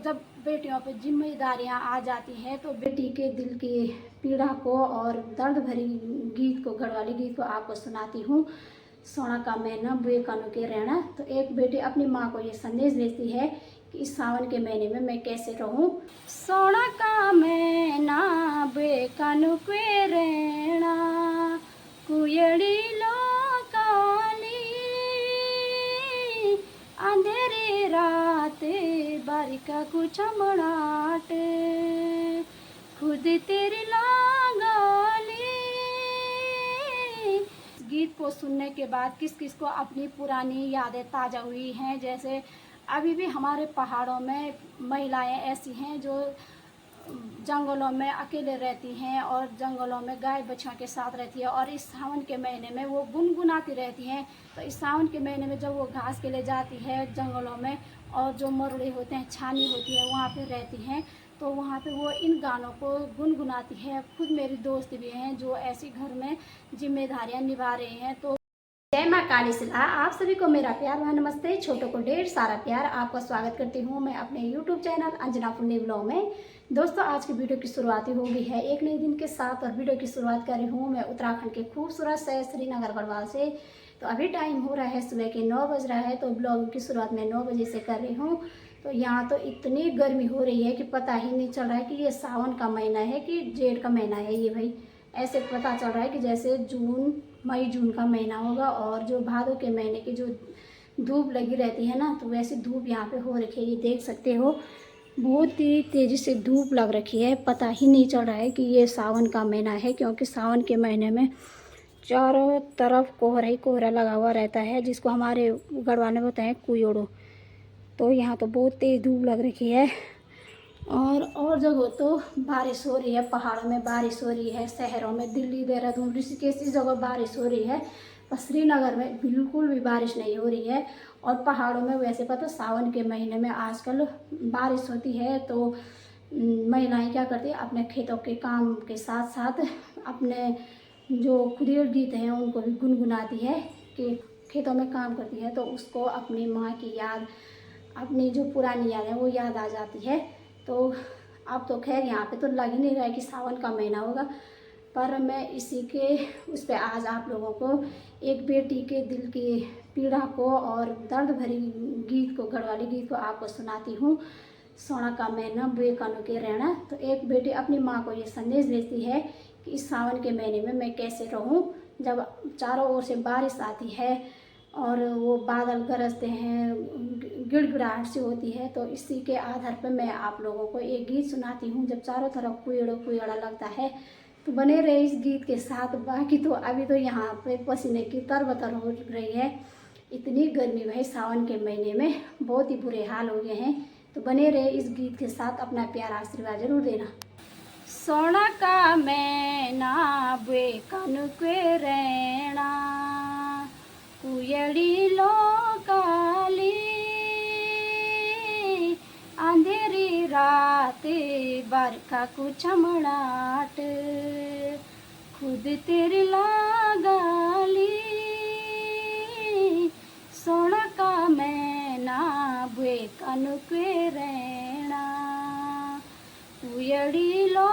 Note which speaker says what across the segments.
Speaker 1: जब बेटियों पे जिम्मेदारियां आ जाती हैं तो बेटी के दिल की पीड़ा को और दर्द भरी गीत को, घरवाली गीत को आपको सुनाती हूँ। सोना का मैना बुए कानों के रहना। तो एक बेटी अपनी माँ को ये संदेश भेजती है कि इस सावन के महीने में मैं कैसे रहूं। सोना का मैना बुए कानों के रहना, कुयड़ी लो काली, अंधेरी रात बारिका कुछ मनाट, खुद तेरी लागली। गीत को सुनने के बाद किस किस को अपनी पुरानी यादें ताज़ा हुई हैं। जैसे अभी भी हमारे पहाड़ों में महिलाएं ऐसी हैं जो जंगलों में अकेले रहती हैं और जंगलों में गाय बछड़ा के साथ रहती है, और इस सावन के महीने में वो गुनगुनाती रहती हैं। तो इस सावन के महीने में जब वो घास के लिए जाती है जंगलों में, और जो मरुड़े होते हैं, छानी होती है, वहाँ पे रहती हैं, तो वहाँ पे वो इन गानों को गुनगुनाती है। खुद मेरी दोस्त भी हैं जो ऐसी घर में जिम्मेदारियाँ निभा रही हैं। तो जय माँ काली सिला, आप सभी को मेरा प्यार व नमस्ते। छोटों को ढेर सारा प्यार। आपका स्वागत करती हूँ मैं अपने YouTube चैनल अंजना पुण्य ब्लॉग में। दोस्तों, आज की वीडियो की शुरुआत हो गई है एक नए दिन के साथ, और वीडियो की शुरुआत कर रही हूँ मैं उत्तराखंड के खूबसूरत शहर श्रीनगर गढ़वाल से। तो अभी टाइम हो रहा है सुबह के 9 बज रहा है, तो ब्लॉग की शुरुआत मैं 9 बजे से कर रही हूँ। तो यहाँ तो इतनी गर्मी हो रही है कि पता ही नहीं चल रहा है कि ये सावन का महीना है कि जेठ का महीना है। ये भाई ऐसे पता चल रहा है कि जैसे मई जून का महीना होगा, और जो भादों के महीने की जो धूप लगी रहती है ना, तो वैसी धूप यहाँ पे हो रखी है। ये देख सकते हो, बहुत ही तेज़ी से धूप लग रखी है। पता ही नहीं चल रहा है कि ये सावन का महीना है, क्योंकि सावन के महीने में चारों तरफ कोहरा ही कोहरा लगा हुआ रहता है, जिसको हमारे गढ़वाल में बोलते हैं कुयोड़ो। तो यहाँ तो बहुत तेज़ धूप लग रखी है, और जगह तो बारिश हो रही है। पहाड़ों में बारिश हो रही है, शहरों में दिल्ली, देहरादून, ऋषिकेश इस जगह बारिश हो रही है, पर श्रीनगर में बिल्कुल भी बारिश नहीं हो रही है। और पहाड़ों में वैसे पता सावन के महीने में आजकल बारिश होती है, तो महिलाएं क्या करती है, अपने खेतों के काम के साथ साथ अपने जो खुदेड़ गीत हैं उनको भी गुनगुनाती है कि खेतों में काम करती है, तो उसको अपनी माँ की याद, अपनी जो पुरानी याद है वो याद आ जाती है। तो अब तो खैर यहाँ पे तो लग ही नहीं रहा है कि सावन का महीना होगा, पर मैं इसी के उस पर आज आप लोगों को एक बेटी के दिल की पीड़ा को और दर्द भरी गीत को, घरवाली गीत को आपको सुनाती हूँ। सोना का मैना बुए कानों के रहना। तो एक बेटी अपनी माँ को ये संदेश भेजती है कि इस सावन के महीने में मैं कैसे रहूं, जब चारों ओर से बारिश आती है और वो बादल गरजते हैं, गिड़गिड़ाहट सी होती है। तो इसी के आधार पर मैं आप लोगों को एक गीत सुनाती हूँ, जब चारों तरफ कुएड़ो कुएड़ा लगता है। तो बने रहे इस गीत के साथ। बाकी तो अभी तो यहाँ पे पसीने की तरबतर हो रही है, इतनी गर्मी भाई सावन के महीने में बहुत ही बुरे हाल हो गए हैं। तो बने रहे इस गीत के साथ, अपना प्यार आशीर्वाद जरूर देना। सोना का मैना बुए कानों के रहना, कुयड़ी लो काली, अंधेरी रात बरखा कुछ मनाट, खुद तेरी लागली। सोना का मैना बुए कानों के रहना, कुयड़ी लो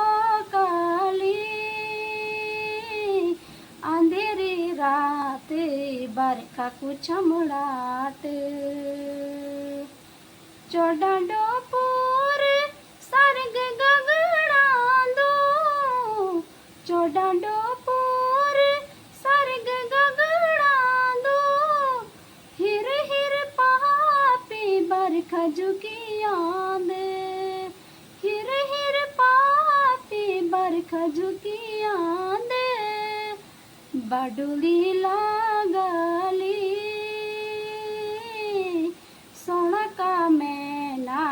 Speaker 1: काली, अंधेरी रात बरखा कुछ मनाट, चौड़ा डोपुर सर्ग गगड़ा दो, चौड़ा डोपुर सर्ग गगड़ा दो, हिर हिर पापी बरखा झुकिया दे, हिर हिर पापी बरखा झुकिया दे, बडुली लागली। सोना का मैना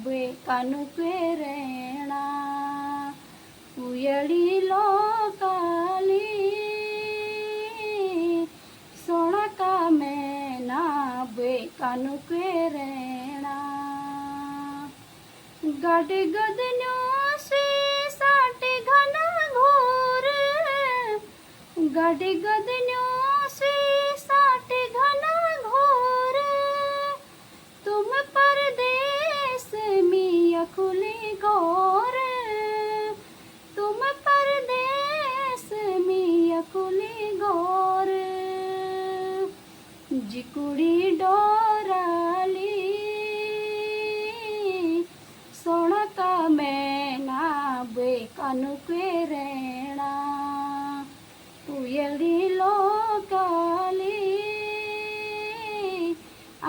Speaker 1: बुए कानों के रहना, कुयड़ी लो काली, सोना का मैना बुए कानों के रहना, गाड़े गदनों से साटे घना घोर, गाड़े गदनों से साटे घना घोर, तुम परदेश में कनुके रेणा पुयली लोकाली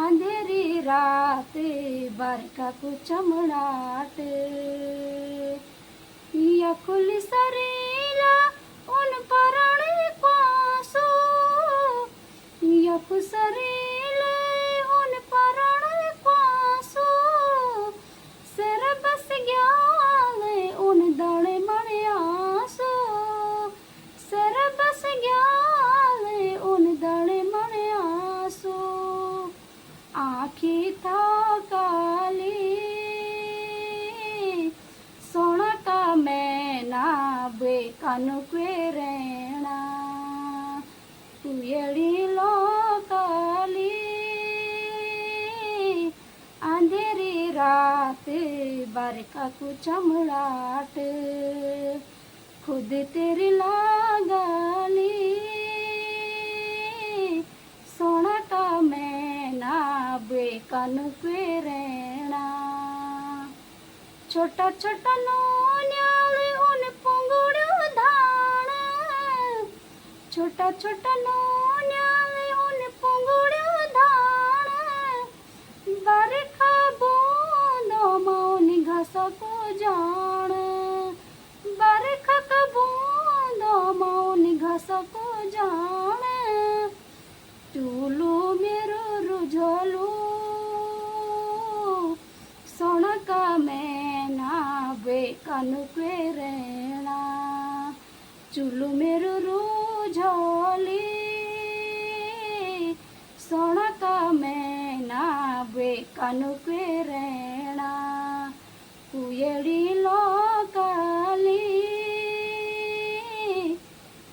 Speaker 1: अंधेरी रात बरखा को चमड़ाट यकुल सरीला उन परण पासो यकु सरीले उन परण पासो सिर बस ग्याले उन दड़े मणियासो सिर बस ग्याले उन दड़े मणियासो आखी था काली सोना का मैना बे कनुके रेणा पुयली लोकाली अंधेरी रात बरखा को चमड़ाट खुद तेरी लागली सोना का मैना बे कनुके रेणा छोटा छोटा नोन्याल उन पुंगड़ो धान छोटा छोटा नोन्याल उन पुंगड़ो धान बरखा बूंदो मौनी घास को जान बरखा का बूंदो मौनी घास को जान चूलू मेरो रुझलू सोना का मैना बे कनुके रेणा चूलू मेरो रुझली सोना का मैना बे कनुके रेणा पुयली लोकाली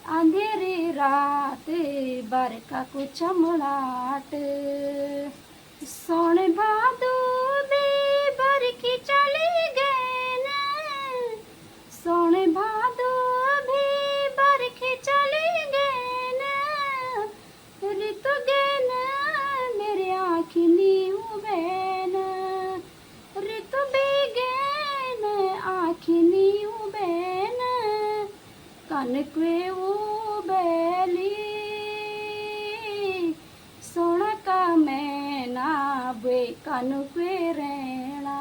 Speaker 1: अंधेरी रात बरखा को चमड़ाट सोने भादो में बरखी चली गए न सोने भादो भी बरखी चली गए न ऋतु गए न मेरे आँखी नीहू बैन ऋतु भी गए न आँखी नीहू बैन कनके वो बैली सोना का मैना बे कनुके रेणा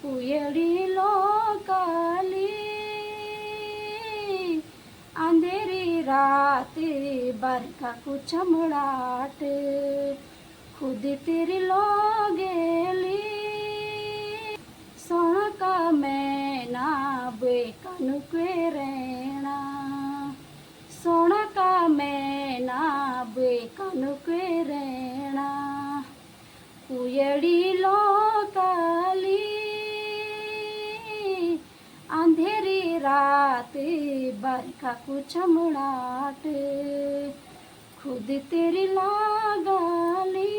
Speaker 1: पुयली लोकाली अंधेरी रात बरखा को चमड़ाट खुद तेरी लोगेली सोना का मैना बे कनुके रेणा सोना का मैना बे कनुके रेणा पुयली लोकाली अंधेरी रात बरखा को चमड़ाट खुद तेरी लागली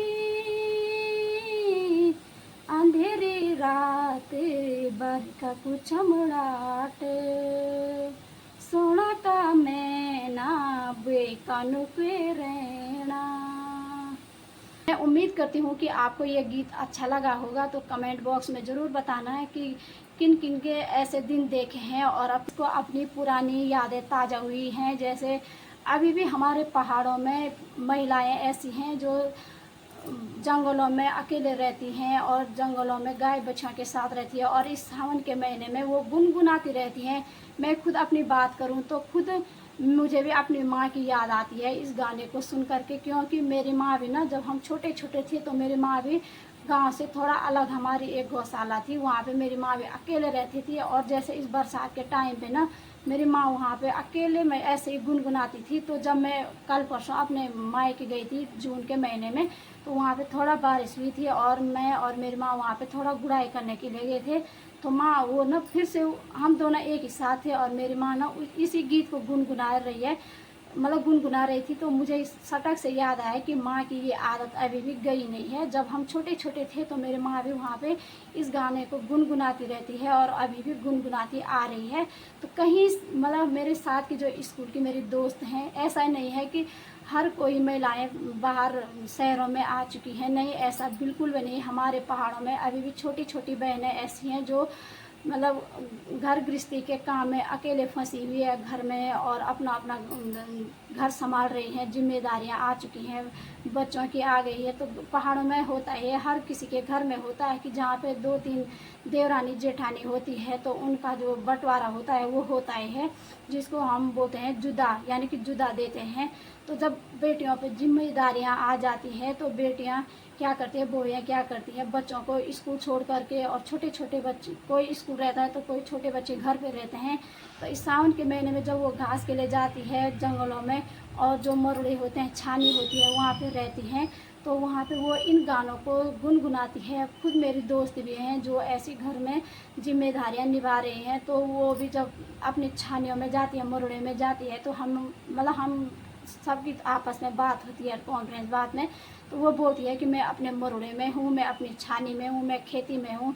Speaker 1: अंधेरी रात बरखा को चमड़ाट सोना का मैना बे कनुके रेणा। मैं उम्मीद करती हूँ कि आपको ये गीत अच्छा लगा होगा, तो कमेंट बॉक्स में ज़रूर बताना है कि किन किन के ऐसे दिन देखे हैं और आपको अपनी पुरानी यादें ताज़ा हुई हैं। जैसे अभी भी हमारे पहाड़ों में महिलाएं ऐसी हैं जो जंगलों में अकेले रहती हैं और जंगलों में गाय बछिया के साथ रहती है और इस सावन के महीने में वो गुनगुनाती रहती हैं। मैं खुद अपनी बात करूं तो खुद मुझे भी अपनी माँ की याद आती है इस गाने को सुन करके, क्योंकि मेरी माँ भी ना, जब हम छोटे छोटे थे तो मेरी माँ भी गांव से थोड़ा अलग हमारी एक गौशाला थी, वहाँ पे मेरी माँ भी अकेले रहती थी। और जैसे इस बरसात के टाइम पे ना मेरी माँ वहाँ पे अकेले में ऐसे ही गुनगुनाती थी। तो जब मैं कल परसों अपने मायके गई थी जून के महीने में, तो वहाँ पे थोड़ा बारिश हुई थी और मैं और मेरी माँ वहाँ पे थोड़ा गुड़ाई करने के लिए गए थे। तो माँ वो ना फिर से हम दोनों एक ही साथ थे और मेरी माँ ना इसी गीत को गुनगुना रही है, मतलब गुनगुना रही थी। तो मुझे सटक से याद आया कि माँ की ये आदत अभी भी गई नहीं है। जब हम छोटे छोटे थे तो मेरी माँ भी वहाँ पे इस गाने को गुनगुनाती रहती है और अभी भी गुनगुनाती आ रही है। तो कहीं मतलब मेरे साथ की जो स्कूल की मेरी दोस्त हैं, ऐसा नहीं है कि हर कोई महिलाएं बाहर शहरों में आ चुकी हैं, नहीं, ऐसा बिल्कुल भी नहीं। हमारे पहाड़ों में अभी भी छोटी छोटी बहनें ऐसी हैं जो मतलब घर गृहस्थी के काम में अकेले फंसी हुई है घर में, और अपना अपना घर संभाल रही हैं, जिम्मेदारियां आ चुकी हैं, बच्चों की आ गई है। तो पहाड़ों में होता है, हर किसी के घर में होता है कि जहाँ पे 2-3 देवरानी जेठानी होती है तो उनका जो बंटवारा होता है वो होता है, जिसको हम बोलते हैं जुदा, यानी कि जुदा देते हैं। तो जब बेटियों पे जिम्मेदारियां आ जाती हैं तो बेटियां क्या करती है, बोइयाँ क्या करती है, बच्चों को स्कूल छोड़ करके, और छोटे छोटे बच्चे, कोई स्कूल रहता है तो कोई छोटे बच्चे घर पे रहते हैं। तो इस सावन के महीने में जब वो घास के लिए जाती है जंगलों में, और जो मरुड़े होते हैं, छानी होती है, वहाँ पे रहती हैं, तो वहाँ पे वो इन गानों को गुनगुनाती है। खुद मेरी दोस्त भी हैं जो ऐसी घर में जिम्मेदारियाँ निभा रही हैं, तो वो भी जब अपनी छानियों में जाती है, मरुड़े में जाती है, तो हम सबकी आपस में बात होती है, कॉन्फ्रेंस बात में, तो वो बोलती है कि मैं अपने मरुड़े में हूँ, मैं अपनी छानी में हूँ, मैं खेती में हूँ।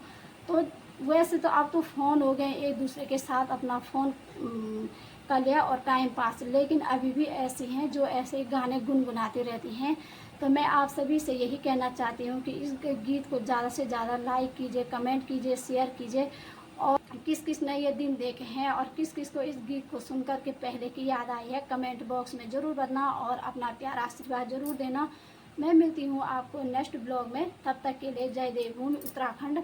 Speaker 1: तो वैसे तो अब तो फ़ोन हो गए, एक दूसरे के साथ अपना फ़ोन कर लिया और टाइम पास, लेकिन अभी भी ऐसी हैं जो ऐसे गाने गुनगुनाती रहती हैं। तो मैं आप सभी से यही कहना चाहती हूँ कि इस गीत को ज़्यादा से ज़्यादा लाइक कीजिए, कमेंट कीजिए, शेयर कीजिए, और किस किस ने ये दिन देखे हैं और किस किस को इस गीत को सुनकर के पहले की याद आई है, कमेंट बॉक्स में ज़रूर बताना और अपना प्यारा आशीर्वाद ज़रूर देना। मैं मिलती हूँ आपको नेक्स्ट ब्लॉग में, तब तक के लिए जय देवभूमि उत्तराखंड।